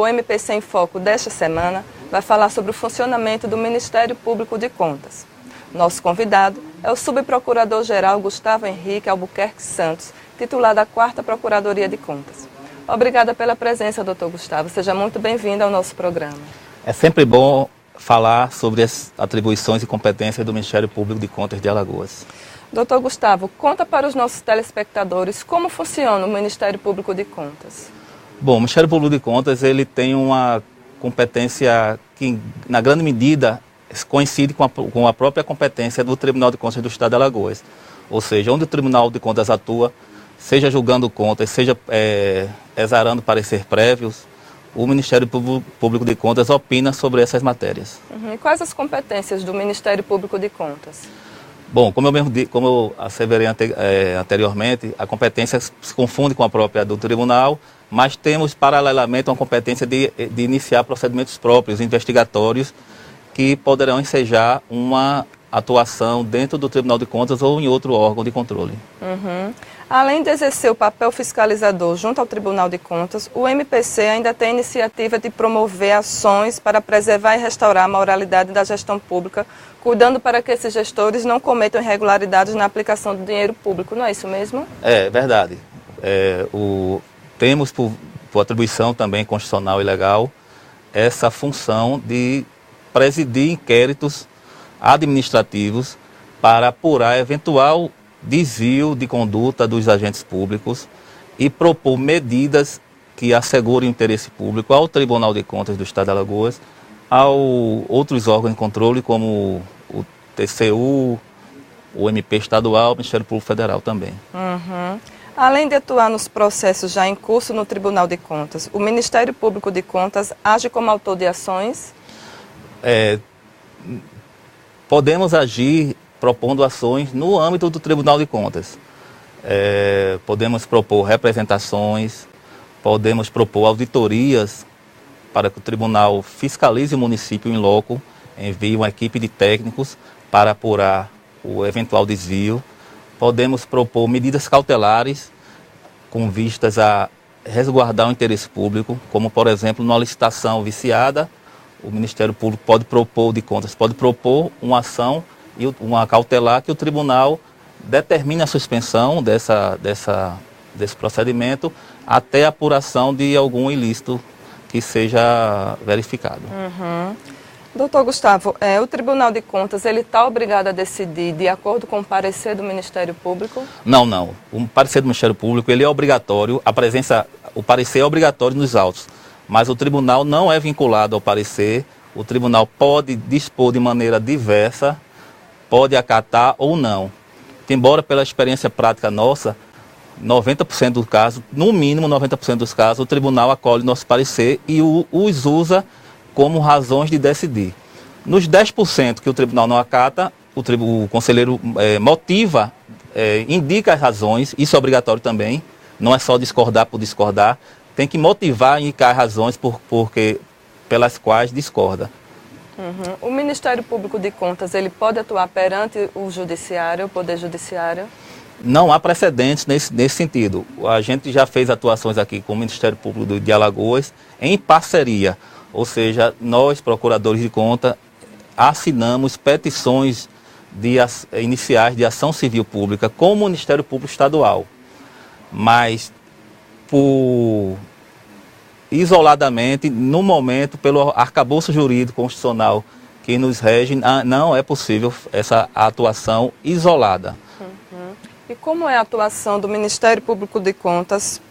MPC em Foco desta semana vai falar sobre o funcionamento do Ministério Público de Contas. Nosso convidado é o subprocurador-geral Gustavo Henrique Albuquerque Santos, titular da 4ª Procuradoria de Contas. Obrigada pela presença, doutor Gustavo. Seja muito bem-vindo ao nosso programa. É sempre bom falar sobre as atribuições e competências do Ministério Público de Contas de Alagoas. Doutor Gustavo, conta para os nossos telespectadores como funciona o Ministério Público de Contas. Bom, o Ministério Público de Contas ele tem uma competência que, na grande medida, coincide com a própria competência do Tribunal de Contas do Estado de Alagoas. Ou seja, onde o Tribunal de Contas atua, seja julgando contas, seja exarando parecer prévios, o Ministério Público de Contas opina sobre essas matérias. E quais as competências do Ministério Público de Contas? Bom, como eu asseverei anteriormente, a competência se confunde com a própria do tribunal, mas temos paralelamente uma competência de iniciar procedimentos próprios, investigatórios, que poderão ensejar uma atuação dentro do Tribunal de Contas ou em outro órgão de controle. Além de exercer o papel fiscalizador junto ao Tribunal de Contas, o MPC ainda tem a iniciativa de promover ações para preservar e restaurar a moralidade da gestão pública, cuidando para que esses gestores não cometam irregularidades na aplicação do dinheiro público, não é isso mesmo? É verdade. Temos, por atribuição também constitucional e legal, essa função de presidir inquéritos administrativos para apurar eventual desvio de conduta dos agentes públicos e propor medidas que assegurem o interesse público ao Tribunal de Contas do Estado de Alagoas, a outros órgãos de controle como o TCU, o MP estadual, o Ministério Público Federal também. Além de atuar nos processos já em curso no Tribunal de Contas, o Ministério Público de Contas age como autor de ações? Podemos agir propondo ações no âmbito do Tribunal de Contas. Podemos propor representações, podemos propor auditorias para que o tribunal fiscalize o município em loco, envie uma equipe de técnicos para apurar o eventual desvio. Podemos propor medidas cautelares com vistas a resguardar o interesse público, como, por exemplo, numa licitação viciada, o Ministério Público pode propor uma ação e uma cautelar que o tribunal determine a suspensão desse procedimento até a apuração de algum ilícito que seja verificado. Doutor Gustavo, o Tribunal de Contas ele está obrigado a decidir de acordo com o parecer do Ministério Público? Não. O parecer do Ministério Público ele é obrigatório, o parecer é obrigatório nos autos, mas o tribunal não é vinculado ao parecer. O tribunal pode dispor de maneira diversa, pode acatar ou não. Embora pela experiência prática nossa, 90% dos casos, no mínimo 90% dos casos, o tribunal acolhe nosso parecer e os usa como razões de decidir. Nos 10% que o tribunal não acata, o conselheiro motiva, indica as razões, isso é obrigatório também, não é só discordar por discordar, tem que motivar e indicar razões pelas quais discorda. O Ministério Público de Contas ele pode atuar perante o Judiciário, o Poder Judiciário? Não há precedentes nesse sentido. A gente já fez atuações aqui com o Ministério Público de Alagoas em parceria. Ou seja, nós, procuradores de conta, assinamos petições iniciais de ação civil pública com o Ministério Público Estadual. Mas, isoladamente, no momento, pelo arcabouço jurídico constitucional que nos rege, não é possível essa atuação isolada. E como é a atuação do Ministério Público de Contas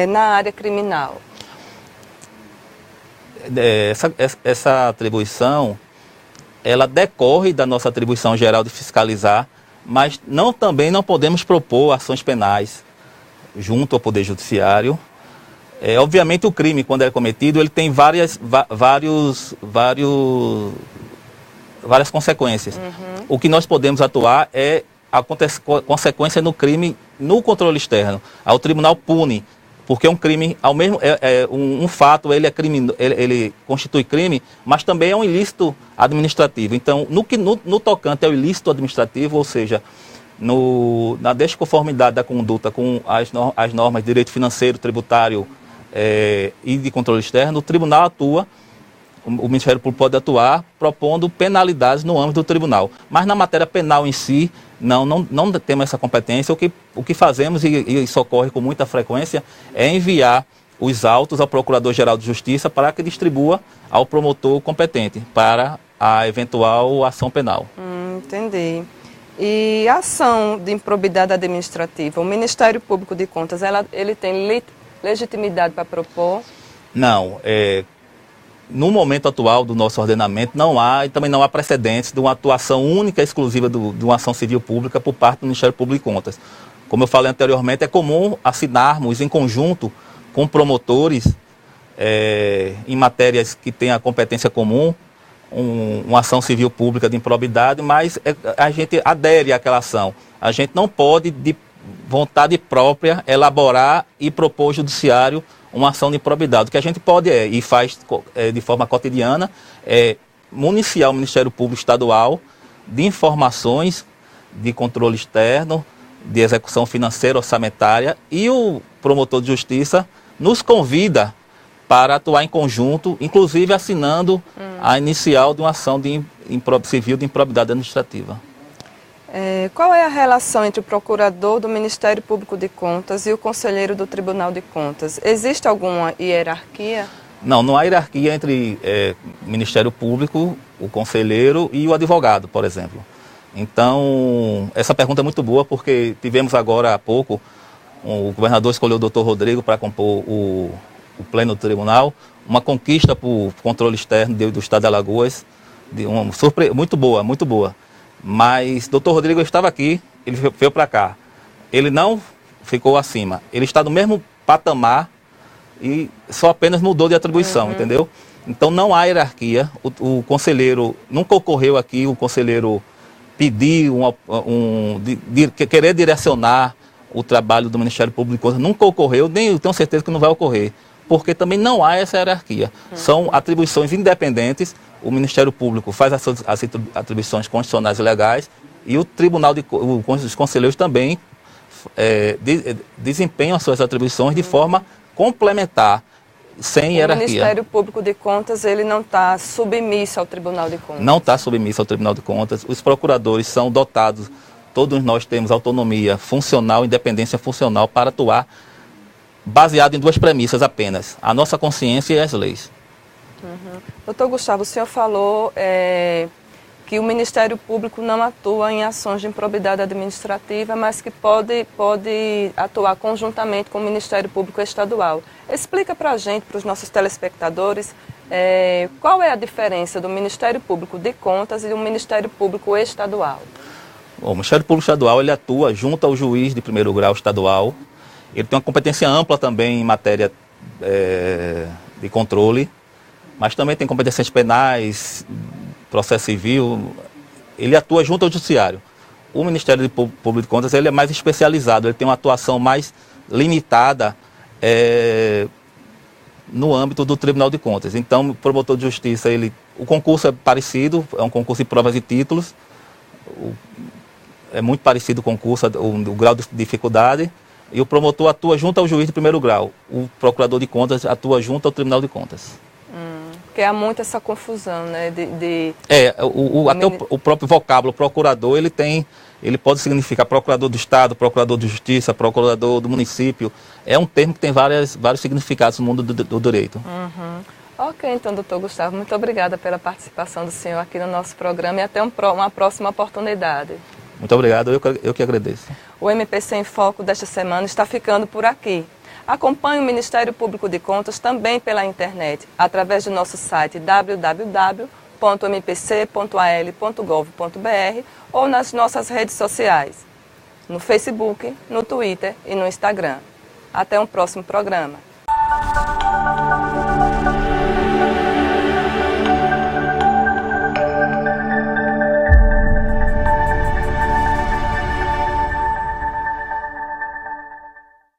na área criminal? Essa atribuição, ela decorre da nossa atribuição geral de fiscalizar, mas também não podemos propor ações penais junto ao Poder Judiciário. Obviamente o crime, quando é cometido, ele tem várias consequências. O que nós podemos atuar é a consequência no crime no controle externo. O tribunal pune, porque um crime, um fato, ele constitui crime, mas também é um ilícito administrativo. Então, no tocante ao ilícito administrativo, ou seja, na desconformidade da conduta com as normas de direito financeiro, tributário e de controle externo, o tribunal atua, o Ministério Público pode atuar propondo penalidades no âmbito do tribunal. Mas na matéria penal em si, não temos essa competência. O que fazemos, e isso ocorre com muita frequência, é enviar os autos ao Procurador-Geral de Justiça para que distribua ao promotor competente para a eventual ação penal. Entendi. E a ação de improbidade administrativa, o Ministério Público de Contas, ele tem legitimidade para propor? Não. No momento atual do nosso ordenamento, não há e também não há precedentes de uma atuação única e exclusiva de uma ação civil pública por parte do Ministério Público de Contas. Como eu falei anteriormente, é comum assinarmos em conjunto com promotores em matérias que têm a competência comum, uma ação civil pública de improbidade, mas a gente adere àquela ação. A gente não pode, de vontade própria, elaborar e propor ao judiciário uma ação de improbidade. O que a gente pode e faz de forma cotidiana municiar o Ministério Público Estadual de informações de controle externo, de execução financeira, orçamentária, e o promotor de justiça nos convida para atuar em conjunto, inclusive assinando a inicial de uma ação civil de improbidade administrativa. Qual é a relação entre o procurador do Ministério Público de Contas e o conselheiro do Tribunal de Contas? Existe alguma hierarquia? Não há hierarquia entre o Ministério Público, o conselheiro e o advogado, por exemplo. Então, essa pergunta é muito boa porque tivemos agora há pouco, o governador escolheu o Dr. Rodrigo para compor o pleno do tribunal, uma conquista para o controle externo do Estado de Alagoas, muito boa, muito boa. Mas Dr. Rodrigo estava aqui, ele veio para cá. Ele não ficou acima, ele está no mesmo patamar e só apenas mudou de atribuição, entendeu? Então não há hierarquia, o conselheiro, nunca ocorreu aqui o conselheiro pedir, querer direcionar o trabalho do Ministério Público de Contas, nunca ocorreu, nem eu tenho certeza que não vai ocorrer, porque também não há essa hierarquia. São atribuições independentes, o Ministério Público faz as atribuições constitucionais e legais e o Tribunal os conselheiros também desempenham as suas atribuições de forma complementar, sem hierarquia. O Ministério Público de Contas, ele não está submisso ao Tribunal de Contas? Não está submisso ao Tribunal de Contas. Os procuradores são dotados, todos nós temos autonomia funcional, independência funcional para atuar baseado em duas premissas apenas, a nossa consciência e as leis. Doutor Gustavo, o senhor falou que o Ministério Público não atua em ações de improbidade administrativa, mas que pode atuar conjuntamente com o Ministério Público Estadual. Explica para a gente, para os nossos telespectadores, qual é a diferença do Ministério Público de Contas e do Ministério Público Estadual? Bom, o Ministério Público Estadual ele atua junto ao juiz de primeiro grau estadual. Ele tem uma competência ampla também em matéria de controle, mas também tem competências penais, processo civil. Ele atua junto ao judiciário. O Ministério Público de Contas ele é mais especializado, ele tem uma atuação mais limitada no âmbito do Tribunal de Contas. Então, o promotor de justiça, o concurso é parecido, é um concurso de provas e títulos, é muito parecido o concurso, o grau de dificuldade, e o promotor atua junto ao juiz de primeiro grau. O procurador de contas atua junto ao Tribunal de Contas. Porque há muito essa confusão, né? Até o próprio vocábulo procurador, ele pode significar procurador do Estado, procurador de Justiça, procurador do município. É um termo que tem vários significados no mundo do direito. Ok, então, doutor Gustavo, muito obrigada pela participação do senhor aqui no nosso programa e até uma próxima oportunidade. Muito obrigado, eu que agradeço. O MPC em Foco desta semana está ficando por aqui. Acompanhe o Ministério Público de Contas também pela internet, através do nosso site www.mpc.al.gov.br ou nas nossas redes sociais, no Facebook, no Twitter e no Instagram. Até um próximo programa.